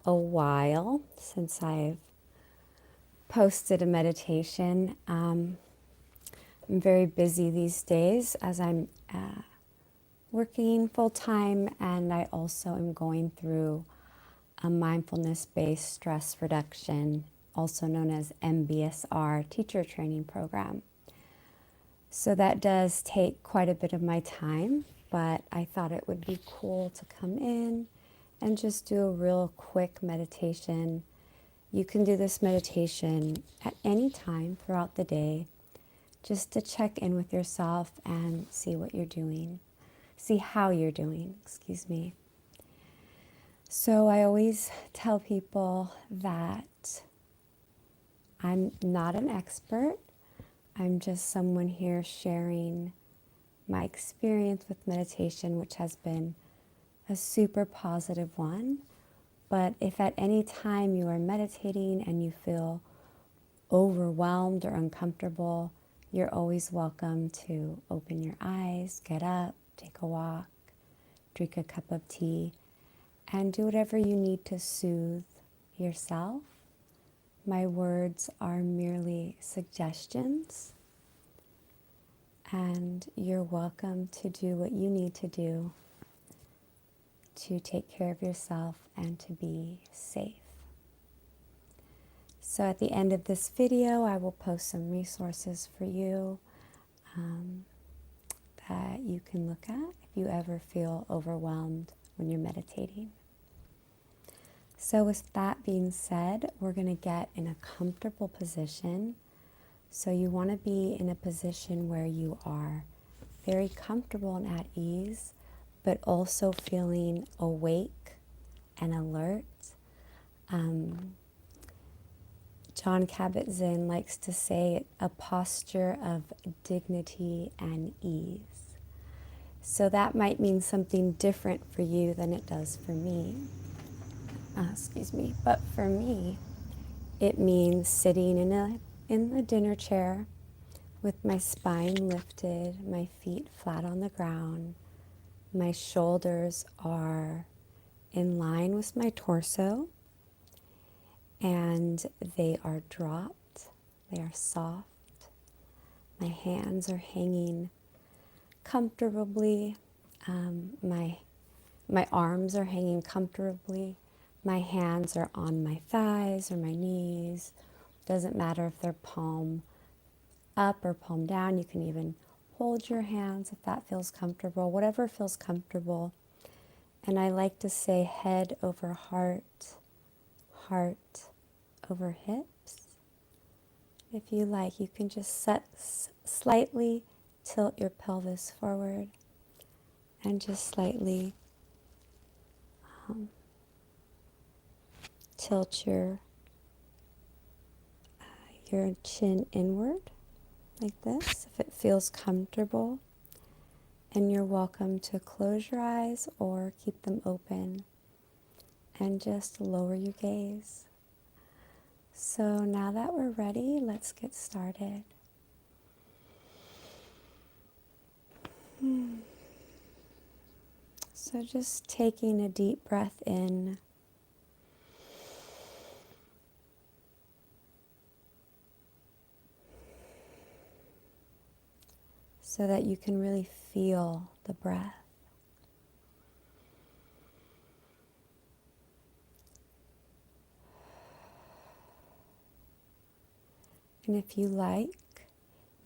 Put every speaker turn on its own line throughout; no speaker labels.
a while since I've posted a meditation. I'm very busy these days as I'm working full time, and I also am going through a mindfulness-based stress reduction, also known as MBSR teacher training program. So that does take quite a bit of my time, but I thought it would be cool to come in and just do a real quick meditation. You can do this meditation at any time throughout the day, just to check in with yourself and see what you're doing, see how you're doing, excuse me. So I always tell people that I'm not an expert. I'm just someone here sharing my experience with meditation, which has been a super positive one. But if at any time you are meditating and you feel overwhelmed or uncomfortable, you're always welcome to open your eyes, get up, take a walk, drink a cup of tea, and do whatever you need to soothe yourself. My words are merely suggestions, and you're welcome to do what you need to do to take care of yourself and to be safe. So at the end of this video, I will post some resources for you that you can look at if you ever feel overwhelmed when you're meditating. So with that being said, we're going to get in a comfortable position. So you want to be in a position where you are very comfortable and at ease, but also feeling awake and alert. John Kabat-Zinn likes to say a posture of dignity and ease. So that might mean something different for you than it does for me. But for me, it means sitting in the dinner chair with my spine lifted, my feet flat on the ground. My shoulders are in line with my torso, and they are dropped, they are soft. My hands are hanging comfortably. My arms are hanging comfortably. My hands are on my thighs or my knees. Doesn't matter if they're palm up or palm down. You can even hold your hands if that feels comfortable, whatever feels comfortable. And I like to say head over heart, heart over hips. If you like, you can just slightly tilt your pelvis forward and just slightly tilt your chin inward like this if it feels comfortable. And you're welcome to close your eyes or keep them open and just lower your gaze. So now that we're ready, let's get started. So just taking a deep breath in. So that you can really feel the breath. And if you like,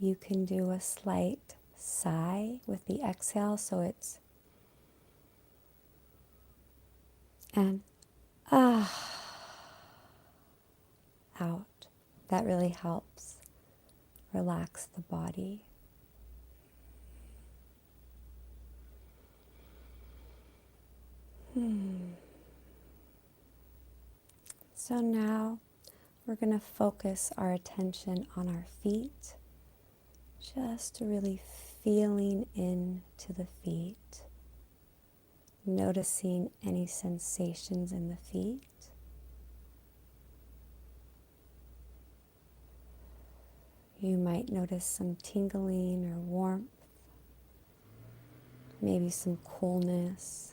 you can do a slight sigh with the exhale, so it's and out. That really helps relax the body. So now we're going to focus our attention on our feet, just really feeling into the feet, noticing any sensations in the feet. You might notice some tingling or warmth, maybe some coolness.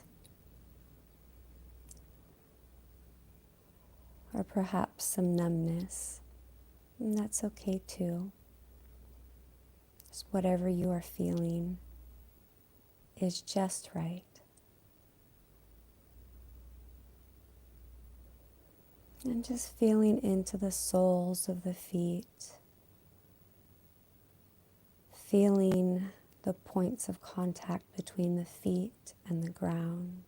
or perhaps some numbness. And that's okay too. Just whatever you are feeling is just right. And just feeling into the soles of the feet, feeling the points of contact between the feet and the ground.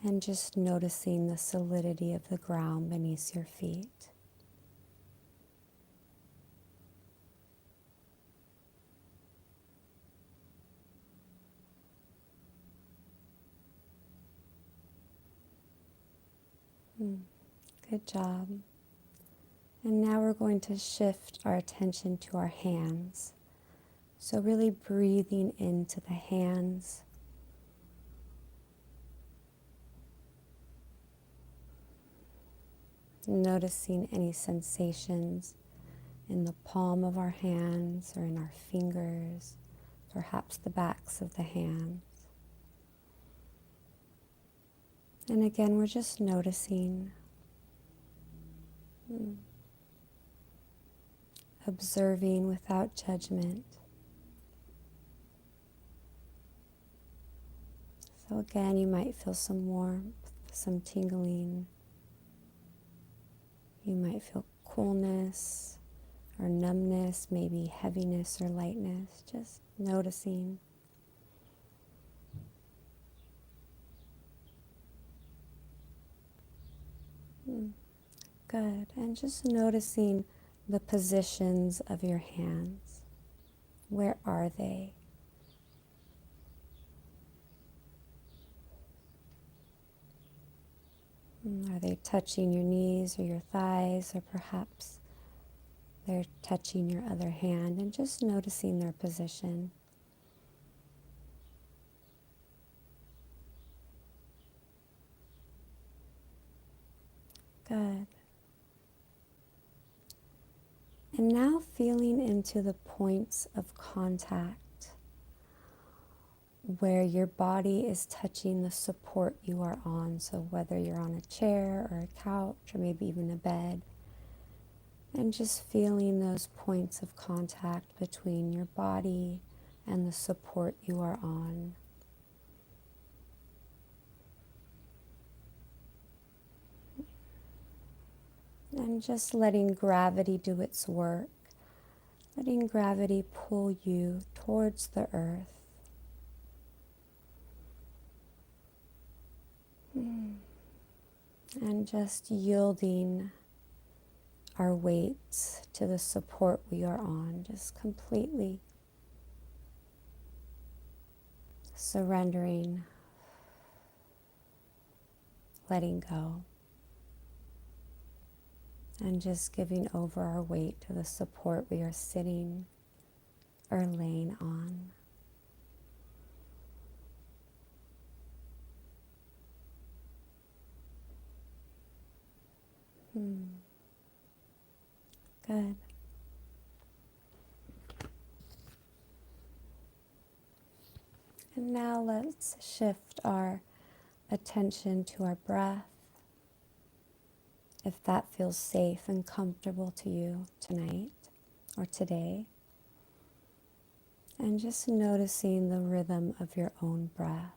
And just noticing the solidity of the ground beneath your feet. Good job. And now we're going to shift our attention to our hands. So really breathing into the hands. Noticing any sensations in the palm of our hands or in our fingers, perhaps the backs of the hands. And again, we're just noticing, observing without judgment. So again, you might feel some warmth, some tingling. You might feel coolness or numbness, maybe heaviness or lightness, just noticing. Good. And just noticing the positions of your hands. Where are they? Are they touching your knees or your thighs, or perhaps they're touching your other hand, and just noticing their position. Good. And now feeling into the points of contact where your body is touching the support you are on. So whether you're on a chair or a couch or maybe even a bed, and just feeling those points of contact between your body and the support you are on. And just letting gravity do its work, letting gravity pull you towards the earth. And just yielding our weights to the support we are on, just completely surrendering, letting go, and just giving over our weight to the support we are sitting or laying on. Good. And now let's shift our attention to our breath, if that feels safe and comfortable to you tonight or today. And just noticing the rhythm of your own breath.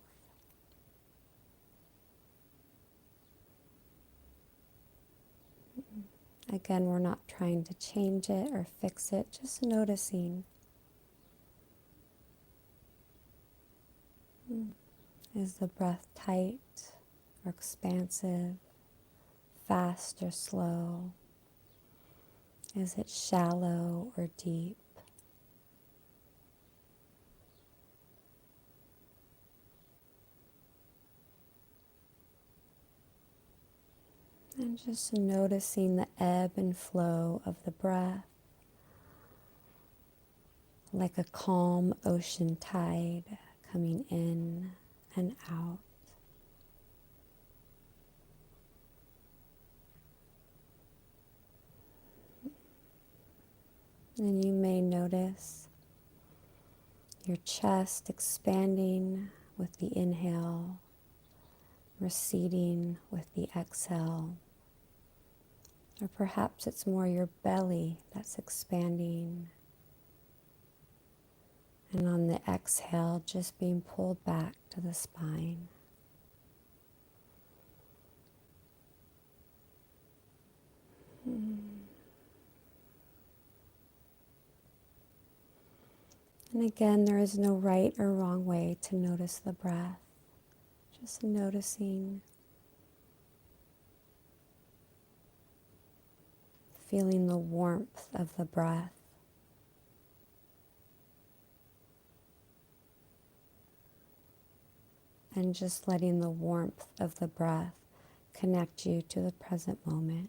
Again, we're not trying to change it or fix it, just noticing. Is the breath tight or expansive, fast or slow? Is it shallow or deep? And just noticing the ebb and flow of the breath, like a calm ocean tide coming in and out. And you may notice your chest expanding with the inhale, receding with the exhale. Or perhaps it's more your belly that's expanding. And on the exhale, just being pulled back to the spine. And again, there is no right or wrong way to notice the breath. Just noticing, feeling the warmth of the breath. And just letting the warmth of the breath connect you to the present moment.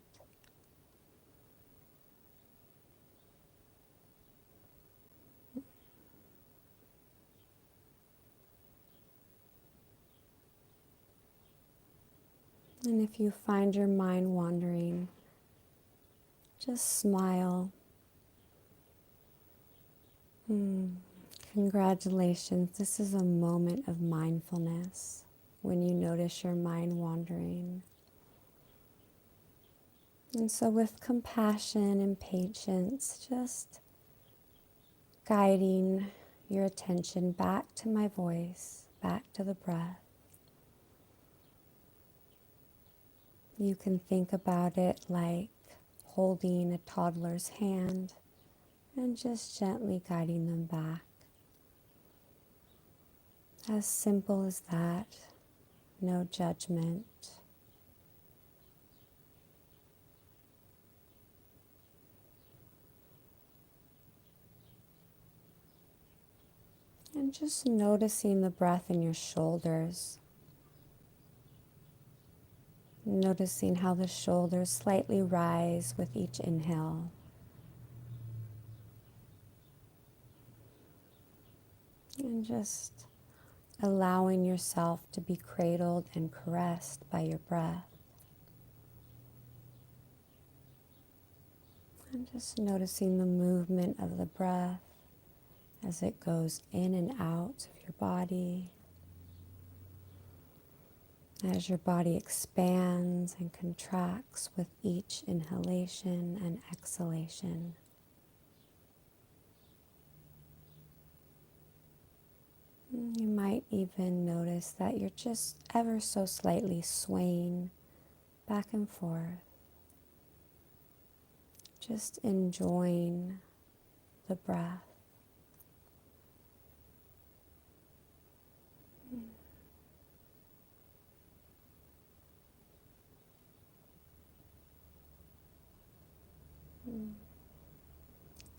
And if you find your mind wandering, just smile. Congratulations, this is a moment of mindfulness when you notice your mind wandering. And so with compassion and patience, just guiding your attention back to my voice, back to the breath. You can think about it like holding a toddler's hand and just gently guiding them back. As simple as that, no judgment. And just noticing the breath in your shoulders. Noticing how the shoulders slightly rise with each inhale. And just allowing yourself to be cradled and caressed by your breath. And just noticing the movement of the breath as it goes in and out of your body. As your body expands and contracts with each inhalation and exhalation. You might even notice that you're just ever so slightly swaying back and forth. Just enjoying the breath.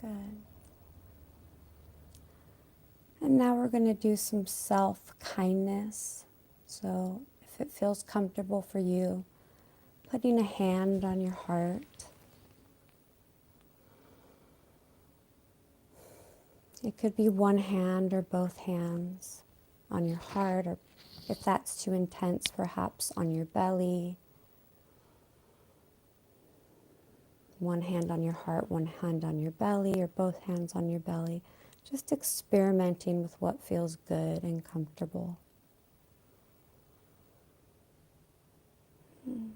Good. And now we're going to do some self-kindness. So if it feels comfortable for you, putting a hand on your heart. It could be one hand or both hands on your heart, or if that's too intense, perhaps on your belly. One hand on your heart, one hand on your belly, or both hands on your belly. Just experimenting with what feels good and comfortable. And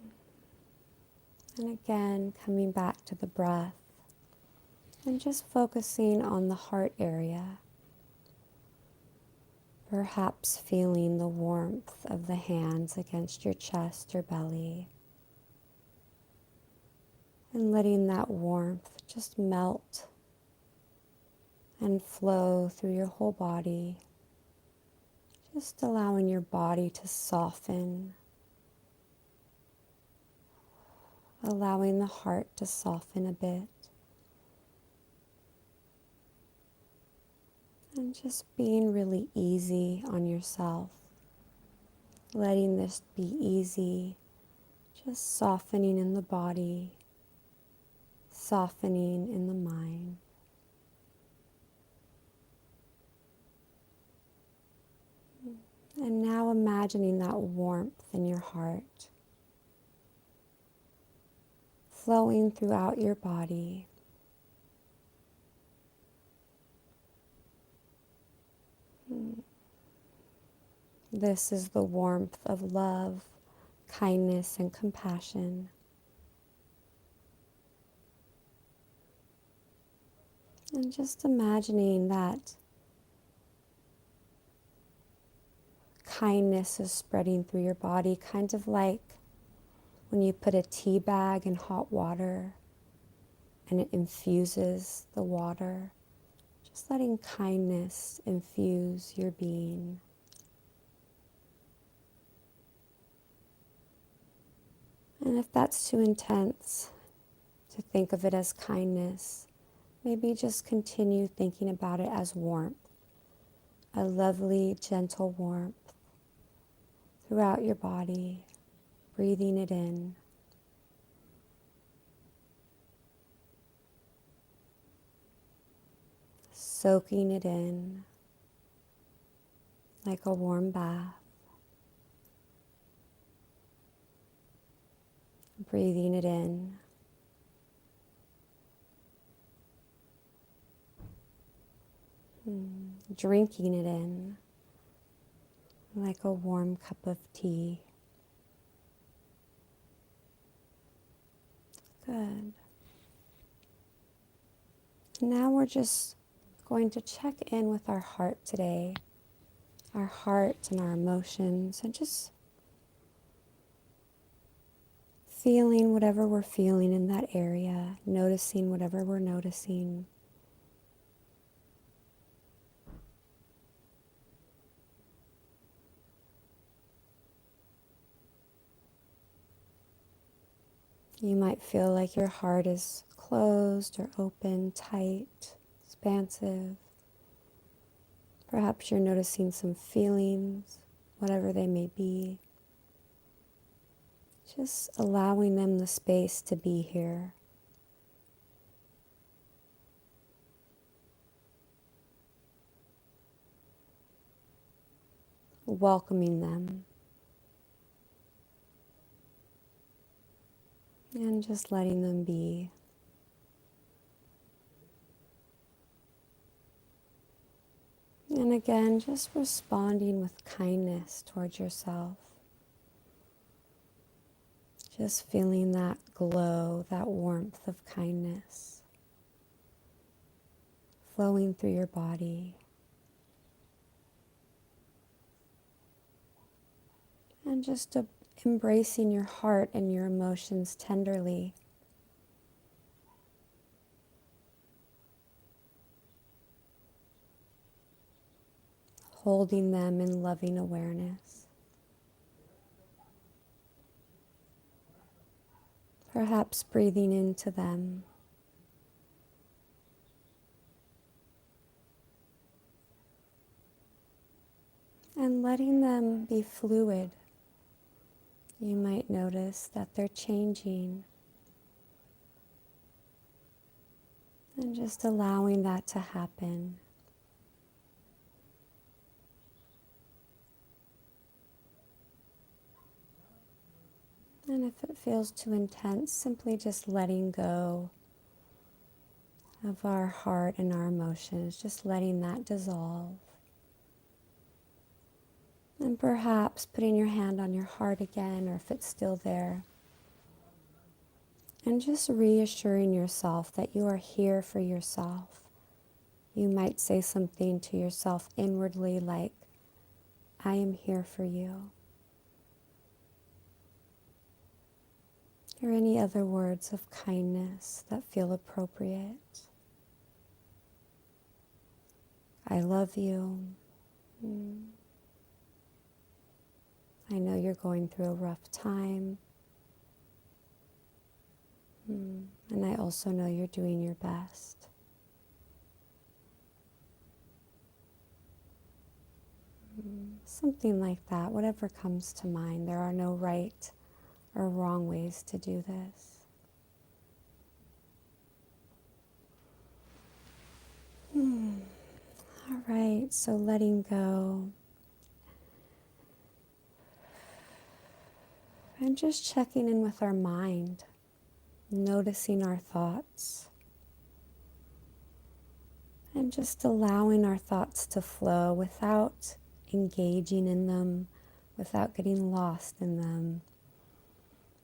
again, coming back to the breath and just focusing on the heart area. Perhaps feeling the warmth of the hands against your chest or belly. And letting that warmth just melt and flow through your whole body. Just allowing your body to soften. Allowing the heart to soften a bit. And just being really easy on yourself. Letting this be easy. Just softening in the body. Softening in the mind. And now imagining that warmth in your heart. Flowing throughout your body. This is the warmth of love kindness and compassion. And just imagining that kindness is spreading through your body, kind of like when you put a tea bag in hot water and it infuses the water. Just letting kindness infuse your being. And if that's too intense to think of it as kindness, maybe just continue thinking about it as warmth, a lovely, gentle warmth throughout your body, breathing it in. Soaking it in like a warm bath. Breathing it in. Drinking it in like a warm cup of tea. Good. Now we're just going to check in with our heart today, our heart and our emotions, and just feeling whatever we're feeling in that area, noticing whatever we're noticing. You might feel like your heart is closed or open, tight, expansive. Perhaps you're noticing some feelings, whatever they may be. Just allowing them the space to be here. Welcoming them. And just letting them be. And again, just responding with kindness towards yourself. Just feeling that glow, that warmth of kindness flowing through your body. And just embracing your heart and your emotions tenderly. Holding them in loving awareness. Perhaps breathing into them. And letting them be fluid. You might notice that they're changing. And just allowing that to happen. And if it feels too intense, simply just letting go of our heart and our emotions, just letting that dissolve. And perhaps putting your hand on your heart again, or if it's still there, and just reassuring yourself that you are here for yourself. You might say something to yourself inwardly like, I am here for you. Or any other words of kindness that feel appropriate. I love you. I know you're going through a rough time. And I also know you're doing your best. Something like that, whatever comes to mind. There are no right or wrong ways to do this. All right, so letting go. And just checking in with our mind, noticing our thoughts. And just allowing our thoughts to flow without engaging in them, without getting lost in them.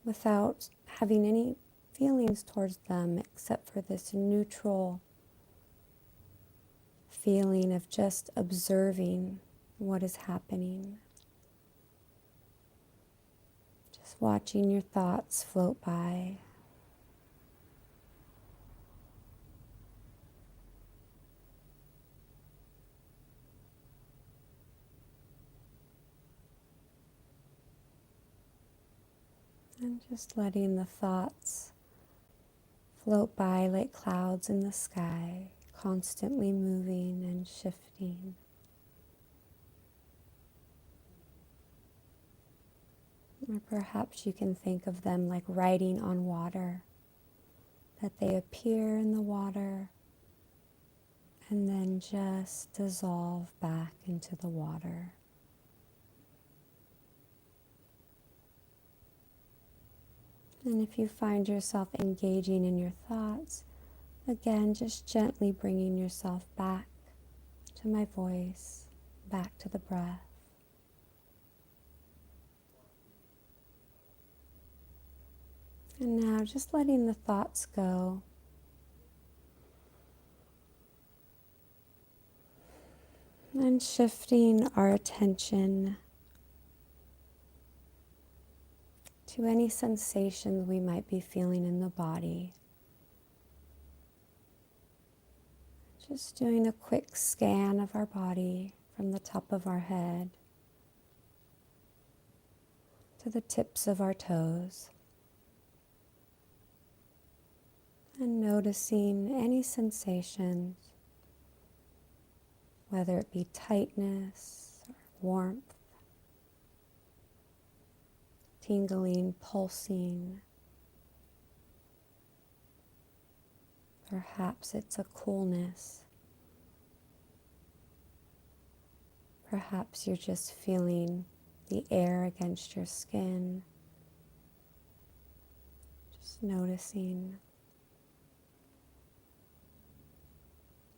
without having any feelings towards them except for this neutral feeling of just observing what is happening. Just watching your thoughts float by. And just letting the thoughts float by like clouds in the sky, constantly moving and shifting. Or perhaps you can think of them like riding on water, that they appear in the water and then just dissolve back into the water. And if you find yourself engaging in your thoughts, again, just gently bringing yourself back to my voice, back to the breath. And now just letting the thoughts go. And shifting our attention to any sensations we might be feeling in the body. Just doing a quick scan of our body from the top of our head to the tips of our toes. And noticing any sensations, whether it be tightness or warmth, tingling, pulsing. Perhaps it's a coolness. Perhaps you're just feeling the air against your skin. Just noticing.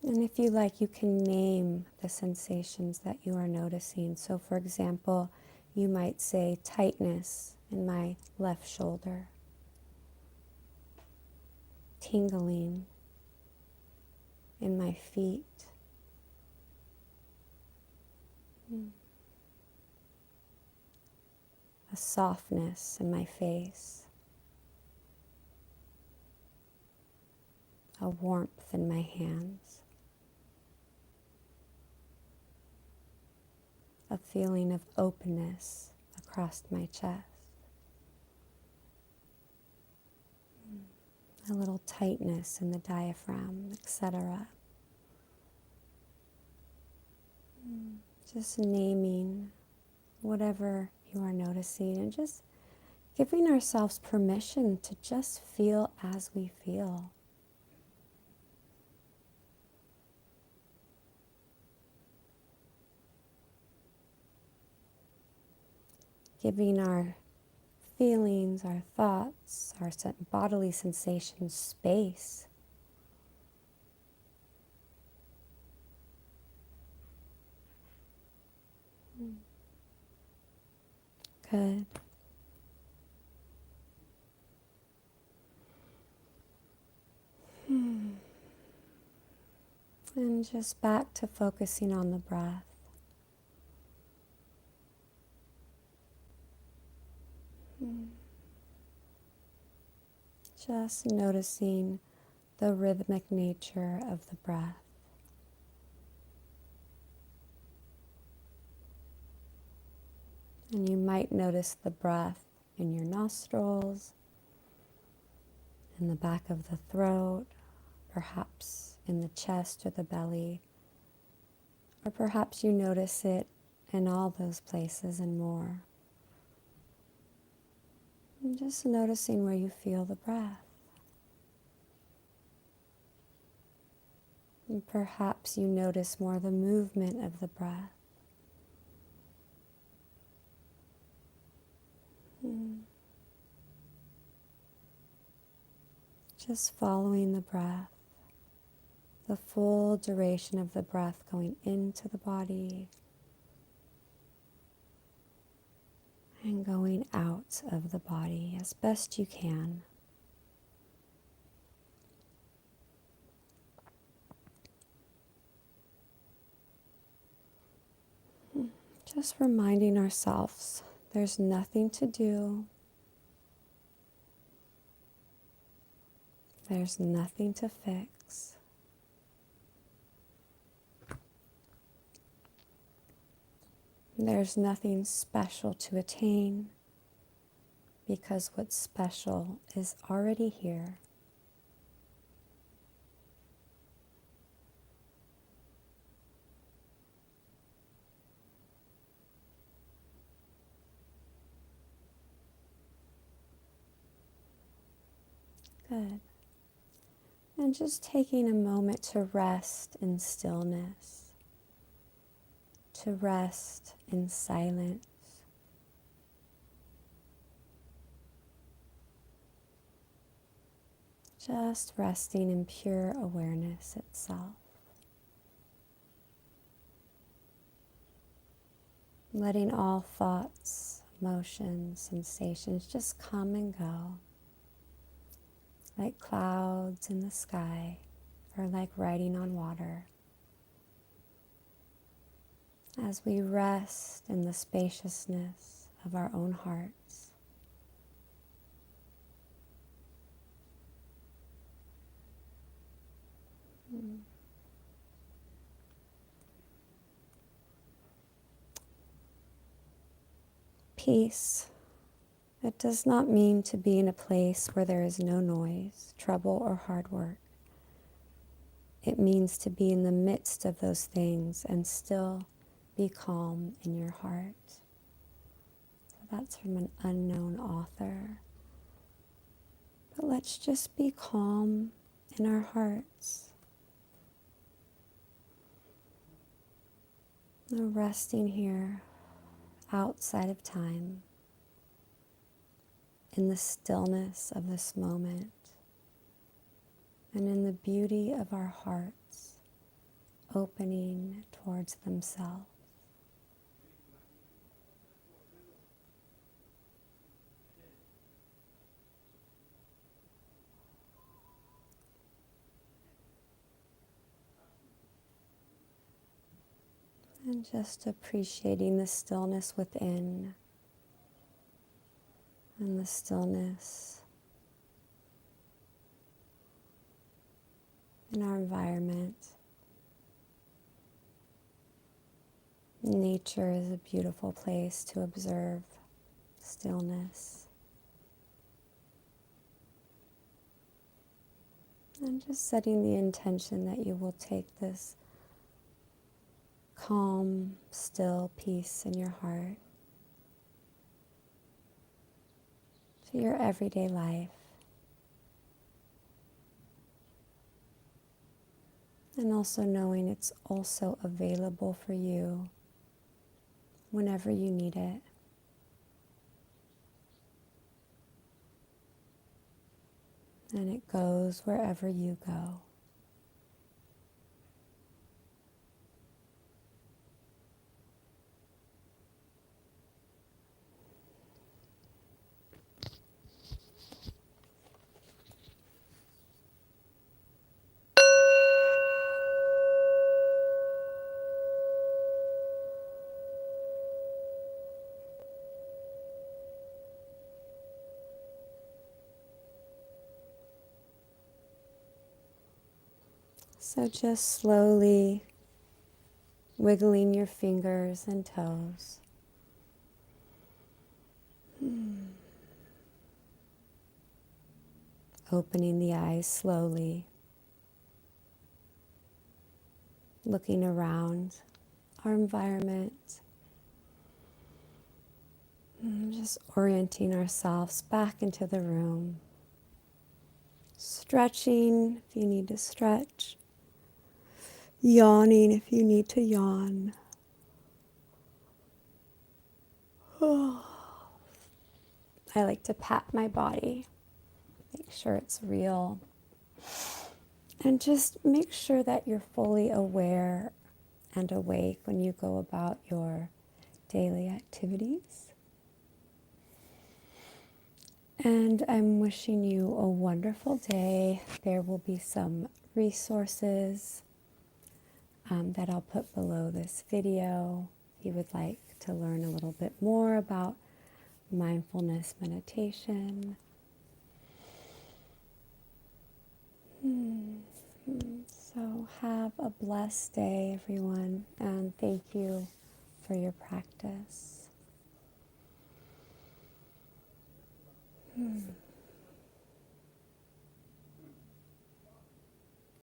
And if you like, you can name the sensations that you are noticing. So for example, you might say tightness in my left shoulder, tingling in my feet, a softness in my face, a warmth in my hands, a feeling of openness across my chest, a little tightness in the diaphragm, etc. Just naming whatever you are noticing and just giving ourselves permission to just feel as we feel. Giving our feelings, our thoughts, our bodily sensations space. Good. And just back to focusing on the breath. Just noticing the rhythmic nature of the breath. And you might notice the breath in your nostrils, in the back of the throat, perhaps in the chest or the belly, or perhaps you notice it in all those places and more. And just noticing where you feel the breath. And perhaps you notice more the movement of the breath. Just following the breath, the full duration of the breath going into the body and going out of the body as best you can. Just reminding ourselves there's nothing to do, there's nothing to fix. There's nothing special to attain, because what's special is already here. Good. And just taking a moment to rest in stillness, to rest in silence. Just resting in pure awareness itself. Letting all thoughts, emotions, sensations just come and go, like clouds in the sky, or like riding on water. As we rest in the spaciousness of our own hearts. Peace. It does not mean to be in a place where there is no noise, trouble, or hard work. It means to be in the midst of those things and still be calm in your heart. So that's from an unknown author. But let's just be calm in our hearts. We're resting here outside of time, in the stillness of this moment, and in the beauty of our hearts opening towards themselves. And just appreciating the stillness within and the stillness in our environment. Nature is a beautiful place to observe stillness. And just setting the intention that you will take this calm, still peace in your heart to your everyday life. And also knowing it's also available for you whenever you need it. And it goes wherever you go. So just slowly wiggling your fingers and toes. Opening the eyes slowly. Looking around our environment. Just orienting ourselves back into the room. Stretching if you need to stretch. Yawning if you need to yawn. I like to pat my body, make sure it's real, and just make sure that you're fully aware and awake when you go about your daily activities. And I'm wishing you a wonderful day. There will be some resources that I'll put below this video if you would like to learn a little bit more about mindfulness meditation. So have a blessed day, everyone, and thank you for your practice.